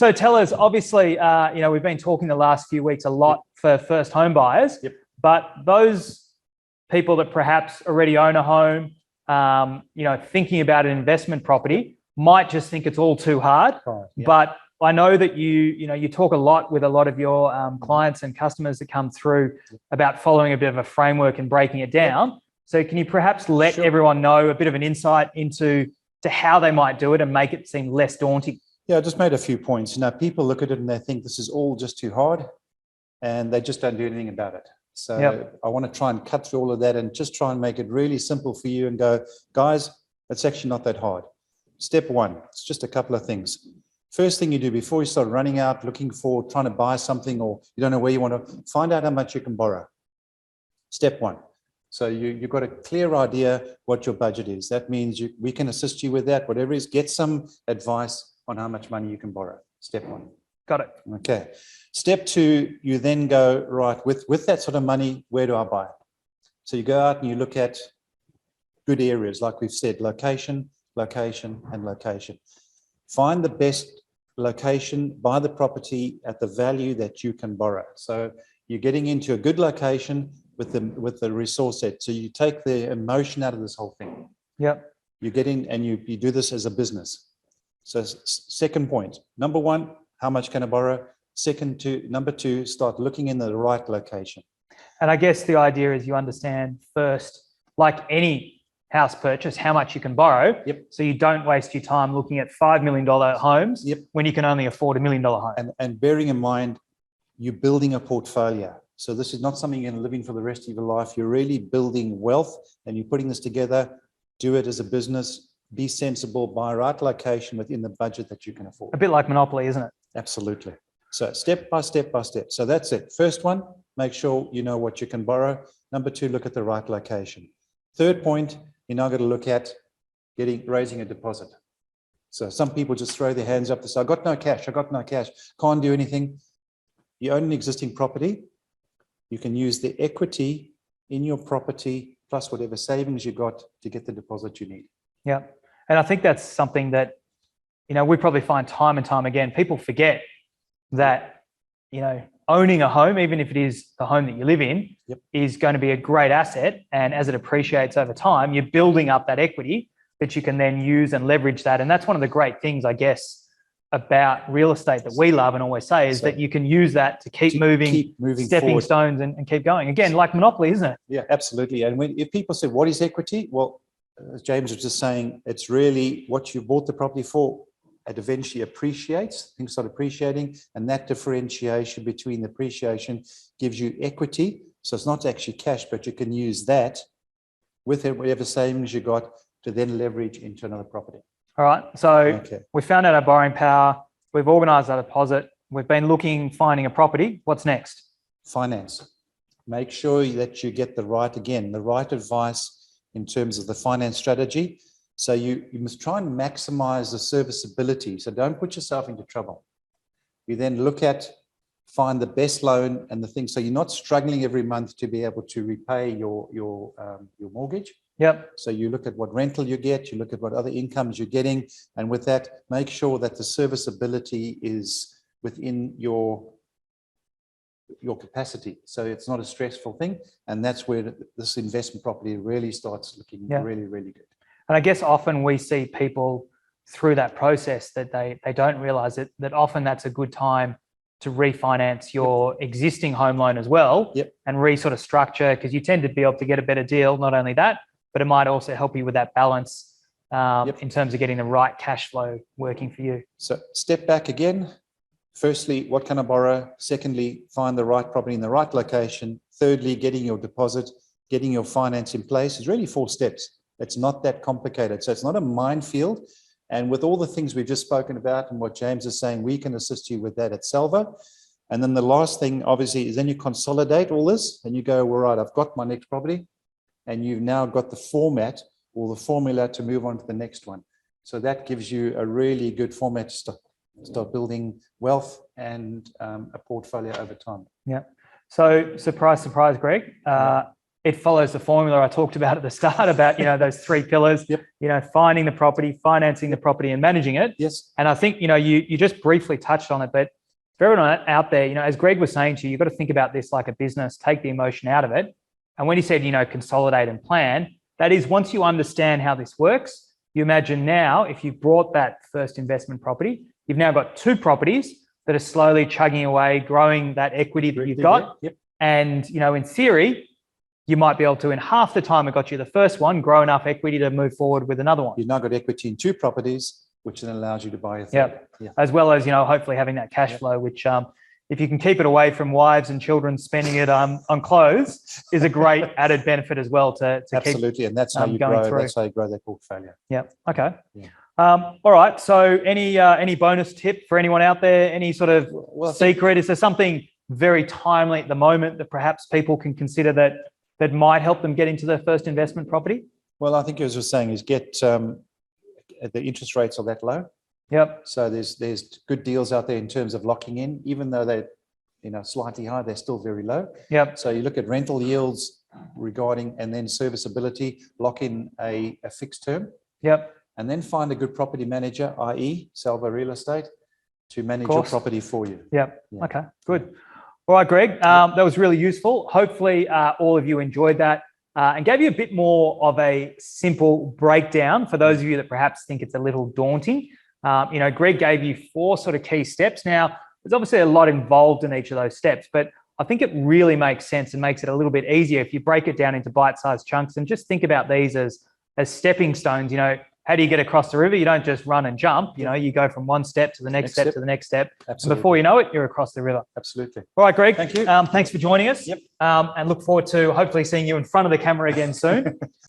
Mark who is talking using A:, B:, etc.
A: So tell us, obviously, we've been talking the last few weeks a lot for first home buyers, but those people that perhaps already own a home, thinking about an investment property might just think it's all too hard. But I know that you talk a lot with a lot of your clients and customers that come through about following a bit of a framework and breaking it down. So can you perhaps let everyone know a bit of an insight into how they might do it and make it seem less daunting?
B: Yeah, I just made a few points. People look at it and they think this is all just too hard and they just don't do anything about it. So I want to try and cut through all of that and just try and make it really simple for you and go, guys, it's actually not that hard. Step one, it's just a couple of things. First thing you do before you start running out, looking for, trying to buy something, or you don't know where you want to, find out how much you can borrow. Step one. So you've got a clear idea what your budget is. That means we can assist you with that, whatever it is, get some advice on how much money you can borrow. Step one.
A: Got it.
B: Okay. Step two, you then go, right, with that sort of money, where do I buy? So you go out and you look at good areas, like we've said, location, location, and location. Find the best location, buy the property at the value that you can borrow. So you're getting into a good location with the resource set. So you take the emotion out of this whole thing.
A: Yep.
B: You get in and you do this as a business. So second point, number one, how much can I borrow? Number two, start looking in the right location.
A: And I guess the idea is you understand first, like any house purchase, how much you can borrow. So you don't waste your time looking at $5 million homes when you can only afford $1 million home.
B: And bearing in mind, you're building a portfolio. So this is not something you're going to live in for the rest of your life. You're really building wealth and you're putting this together. Do it as a business. Be sensible, buy right location within the budget that you can afford.
A: A bit like Monopoly, isn't it?
B: Absolutely. So step by step by step. So that's it. First one, make sure you know what you can borrow. Number two, look at the right location. Third point, you're now going to look at raising a deposit. So some people just throw their hands up to say, I got no cash, can't do anything. You own an existing property. You can use the equity in your property plus whatever savings you got to get the deposit you need.
A: Yeah. And I think that's something that, we probably find time and time again, people forget that, owning a home, even if it is the home that you live in, is going to be a great asset. And as it appreciates over time, you're building up that equity that you can then use and leverage that. And that's one of the great things, I guess, about real estate that we love and always say is that you can use that to keep moving stepping forward. Stones and keep going. Again, like Monopoly, isn't it?
B: Yeah, absolutely. And if people say, what is equity? Well, as James was just saying, it's really what you bought the property for. It eventually appreciates, things start appreciating, and that differentiation between the appreciation gives you equity. So it's not actually cash, but you can use that with whatever savings you got to then leverage into another property.
A: All right. So we found out our borrowing power. We've organised our deposit. We've been finding a property. What's next?
B: Finance. Make sure that you get the right advice in terms of the finance strategy. So you must try and maximize the serviceability. So don't put yourself into trouble. You then find the best loan and the thing. So you're not struggling every month to be able to repay your mortgage.
A: Yep.
B: So you look at what rental you get, you look at what other incomes you're getting. And with that, make sure that the serviceability is within your capacity. So it's not a stressful thing. And that's where this investment property really starts looking really, really good.
A: And I guess often we see people through that process that they don't realize that often that's a good time to refinance your existing home loan as well and sort of structure, because you tend to be able to get a better deal. Not only that, but it might also help you with that balance in terms of getting the right cash flow working for you.
B: So step back again. Firstly, what can I borrow? Secondly, find the right property in the right location. Thirdly, getting your deposit, getting your finance in place. It's really 4 steps. It's not that complicated. So it's not a minefield. And with all the things we've just spoken about and what James is saying, we can assist you with that at Salva. And then the last thing, obviously, is then you consolidate all this and you go, well, right, I've got my next property. And you've now got the format or the formula to move on to the next one. So that gives you a really good format to start building wealth and a portfolio over time.
A: Yeah. So surprise, surprise, Greg. it follows the formula I talked about at the start about, those 3 pillars,
B: Yep.
A: finding the property, financing the property and managing it.
B: Yes.
A: And I think, you just briefly touched on it, but for everyone out there, as Greg was saying to you, you've got to think about this like a business, take the emotion out of it. And when he said, consolidate and plan, that is once you understand how this works, you imagine now if you brought that first investment property, you've now got 2 properties that are slowly chugging away, growing that equity that you've got.
B: Yep.
A: And, in theory, you might be able to, in half the time it got you the first one, grow enough equity to move forward with another one.
B: You've now got equity in 2 properties, which then allows you to buy a third.
A: Yeah. As well as, hopefully having that cash flow, which if you can keep it away from wives and children spending it on clothes is a great added benefit as well to
B: Absolutely.
A: keep
B: And that's how you
A: going
B: grow.
A: through.
B: That's how you grow that portfolio.
A: Yeah. Okay.
B: Yeah.
A: All right. So any bonus tip for anyone out there? Any sort of secret? Is there something very timely at the moment that perhaps people can consider that might help them get into their first investment property?
B: Well, I think as I was saying is get the interest rates are that low.
A: Yep.
B: So there's good deals out there in terms of locking in, even though they're slightly high, they're still very low.
A: Yep.
B: So you look at rental yields regarding, and then serviceability, lock in a fixed term.
A: Yep.
B: And then find a good property manager, i.e. Salvo Real Estate, to manage your property for you.
A: Yep. Yeah. Okay, good. All right, Greg, that was really useful. Hopefully all of you enjoyed that and gave you a bit more of a simple breakdown for those of you that perhaps think it's a little daunting. Greg gave you 4 sort of key steps. Now, there's obviously a lot involved in each of those steps, but I think it really makes sense and makes it a little bit easier if you break it down into bite-sized chunks and just think about these as stepping stones. How do you get across the river? You don't just run and jump. You go from one step to the next step to the next step.
B: Absolutely.
A: And before you know it, you're across the river.
B: Absolutely.
A: All right, Greg.
B: Thank you.
A: Thanks for joining us.
B: Yep.
A: And look forward to hopefully seeing you in front of the camera again soon.